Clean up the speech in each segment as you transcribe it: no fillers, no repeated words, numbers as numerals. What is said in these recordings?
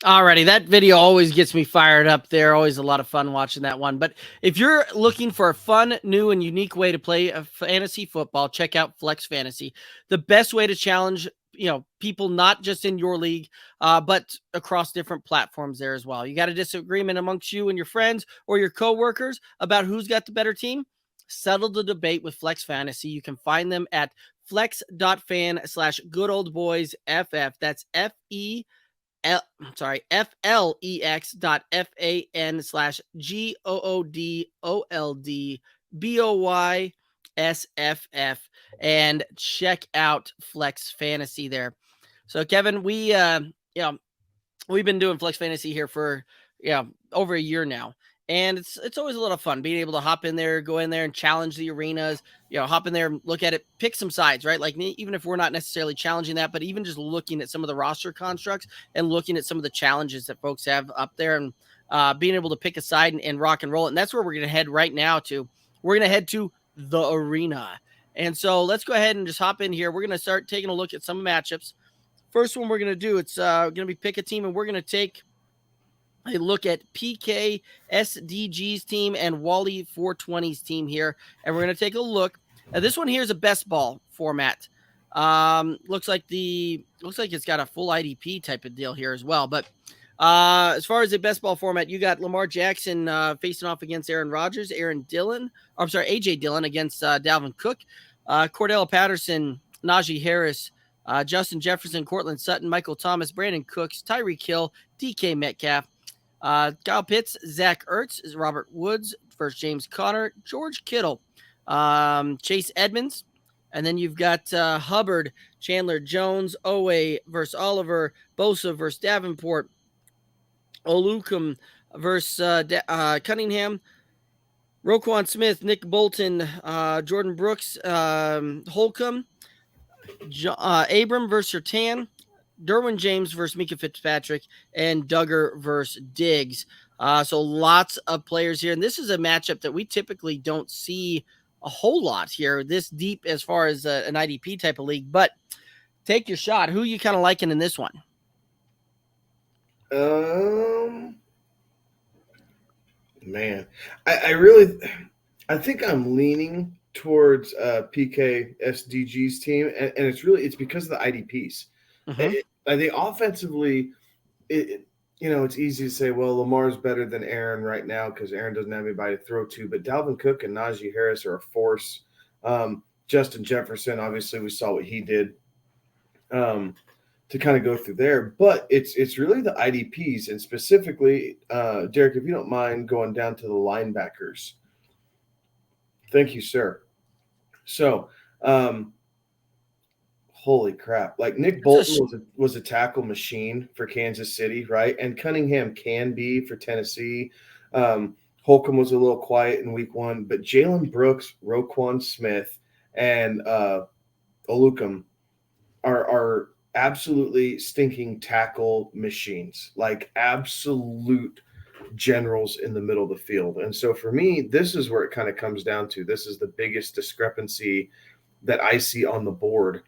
Alrighty, that video always gets me fired up there. Always a lot of fun watching that one. But if you're looking for a fun, new, and unique way to play a fantasy football, check out Flex Fantasy. The best way to challenge people not just in your league, but across different platforms there as well. You got a disagreement amongst you and your friends or your coworkers about who's got the better team? Settle the debate with Flex Fantasy. You can find them at flex.fan/good old boys FF. That's FLEX.fan/GOODOLDBOYSFF and check out Flex Fantasy there. So Kevin, we've been doing Flex Fantasy here for over a year now. And it's always a lot of fun being able to hop in there, go in there and challenge the arenas, hop in there, look at it, pick some sides, right? Like even if we're not necessarily challenging that, but even just looking at some of the roster constructs and looking at some of the challenges that folks have up there and being able to pick a side and rock and roll. And that's where we're going to head right now to. We're going to head to the arena. And so let's go ahead and just hop in here. We're going to start taking a look at some matchups. First one we're going to do, it's going to be pick a team, and we're going to take a look at PK SDG's team and Wally 420's team here. And we're going to take a look. This one here is a best ball format. Looks like it's got a full IDP type of deal here as well. But as far as the best ball format, you got Lamar Jackson facing off against Aaron Rodgers, AJ Dillon against Dalvin Cook, Cordell Patterson, Najee Harris, Justin Jefferson, Cortland Sutton, Michael Thomas, Brandon Cooks, Tyreek Hill, DK Metcalf, Kyle Pitts, Zach Ertz, Robert Woods versus James Conner, George Kittle, Chase Edmonds, and then you've got Hubbard, Chandler Jones, Owe versus Oliver, Bosa versus Davenport, Olukum versus Cunningham, Roquan Smith, Nick Bolton, Jordan Brooks, Holcomb, Abram versus Sertan, Derwin James versus Mika Fitzpatrick, and Duggar versus Diggs. So lots of players here. And this is a matchup that we typically don't see a whole lot here, this deep as far as an IDP type of league. But take your shot. Who are you kind of liking in this one? Man, I think I'm leaning towards PK SDG's team, and it's because of the IDPs. Mm-hmm. I think offensively, it's easy to say, well, Lamar's better than Aaron right now because Aaron doesn't have anybody to throw to. But Dalvin Cook and Najee Harris are a force. Justin Jefferson, obviously, we saw what he did to kind of go through there. But it's really the IDPs, and specifically, Derek, if you don't mind going down to the linebackers. Thank you, sir. So, holy crap! Like Nick Bolton was a tackle machine for Kansas City, right? And Cunningham can be for Tennessee. Holcomb was a little quiet in week one, but Jalen Brooks, Roquan Smith, and Olukum are absolutely stinking tackle machines, like absolute generals in the middle of the field. And so for me, this is where it kind of comes down to. This is the biggest discrepancy that I see on the board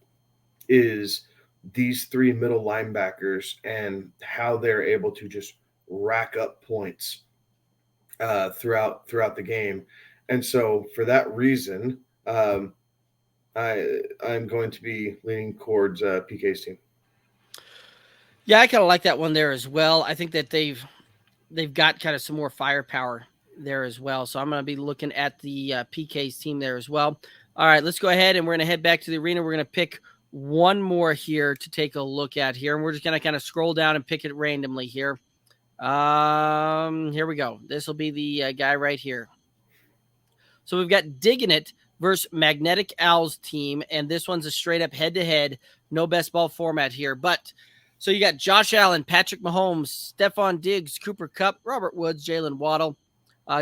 is these three middle linebackers and how they're able to just rack up points throughout the game. And so for that reason, I'm going to be leaning towards PK's team. Yeah, I kind of like that one there as well. I think that they've got kind of some more firepower there as well. So I'm going to be looking at the PK's team there as well. All right, let's go ahead and we're going to head back to the arena. We're going to pick one more here to take a look at here, and we're just going to kind of scroll down and pick it randomly here. Here we go. This will be the guy right here. So we've got Digging It versus Magnetic Owls team, and this one's a straight up head to head, no best ball format here. But so you got Josh Allen, Patrick Mahomes, Stephon Diggs, Cooper Kupp, Robert Woods, Jalen Waddle,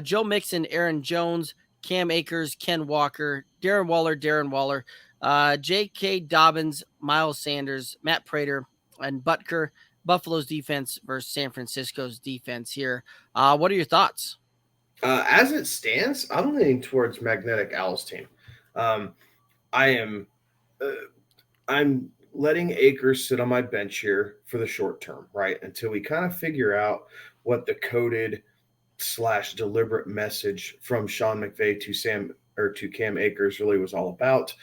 Joe Mixon, Aaron Jones, Cam Akers, Ken Walker, Darren Waller, J.K. Dobbins, Miles Sanders, Matt Prater, and Butker. Buffalo's defense versus San Francisco's defense here. What are your thoughts? As it stands, I'm leaning towards Magnetic Owls team. I am, I'm letting Akers sit on my bench here for the short term, right? Until we kind of figure out what the coded / deliberate message from Sean McVay to Cam Akers really was all about.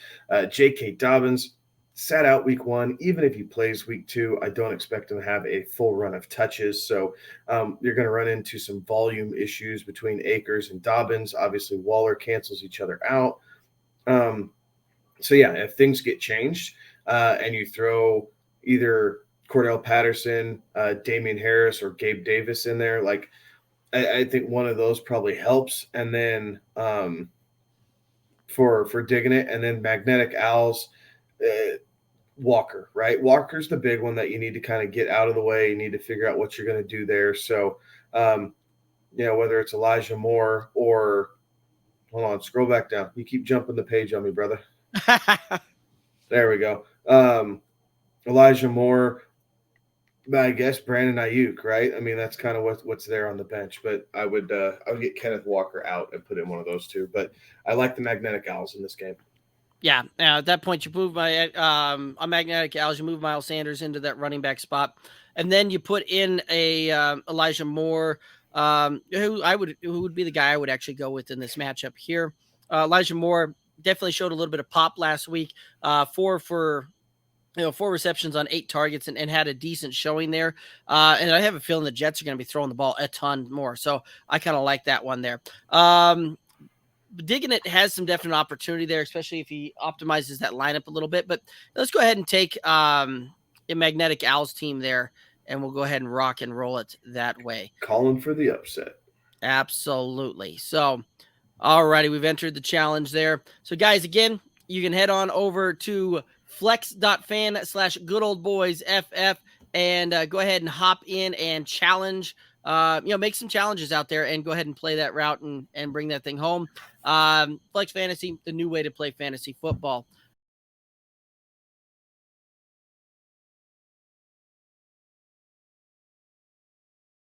J.K. Dobbins sat out week 1. Even if he plays week 2, I don't expect him to have a full run of touches. So you're going to run into some volume issues between Akers and Dobbins. Obviously, Waller cancels each other out. So yeah, if things get changed and you throw either Cordell Patterson, Damian Harris, or Gabe Davis in there, like I think one of those probably helps. And then for digging it, and then Magnetic Owls, Walker, right? Walker's the big one that you need to kind of get out of the way. You need to figure out what you're going to do there. So, whether it's Elijah Moore or hold on, scroll back down. You keep jumping the page on me, brother. There we go. Elijah Moore, I guess Brandon Ayuk, right? I mean, that's kind of what's there on the bench. But I would get Kenneth Walker out and put in one of those two. But I like the Magnetic Owls in this game. Yeah, at that point you move on Magnetic Owls, you move Miles Sanders into that running back spot, and then you put in a Elijah Moore, who would be the guy I would actually go with in this matchup here. Elijah Moore definitely showed a little bit of pop last week. 4 receptions on 8 targets and had a decent showing there. And I have a feeling the Jets are going to be throwing the ball a ton more. So I kind of like that one there. Digging it has some definite opportunity there, especially if he optimizes that lineup a little bit. But let's go ahead and take a Magnetic Owls team there, and we'll go ahead and rock and roll it that way. Calling for the upset. Absolutely. So, all righty, we've entered the challenge there. So, guys, again, you can head on over to flex.fan/goodoldboysff and go ahead and hop in and challenge. Make some challenges out there and go ahead and play that route and bring that thing home. Flex Fantasy, the new way to play fantasy football.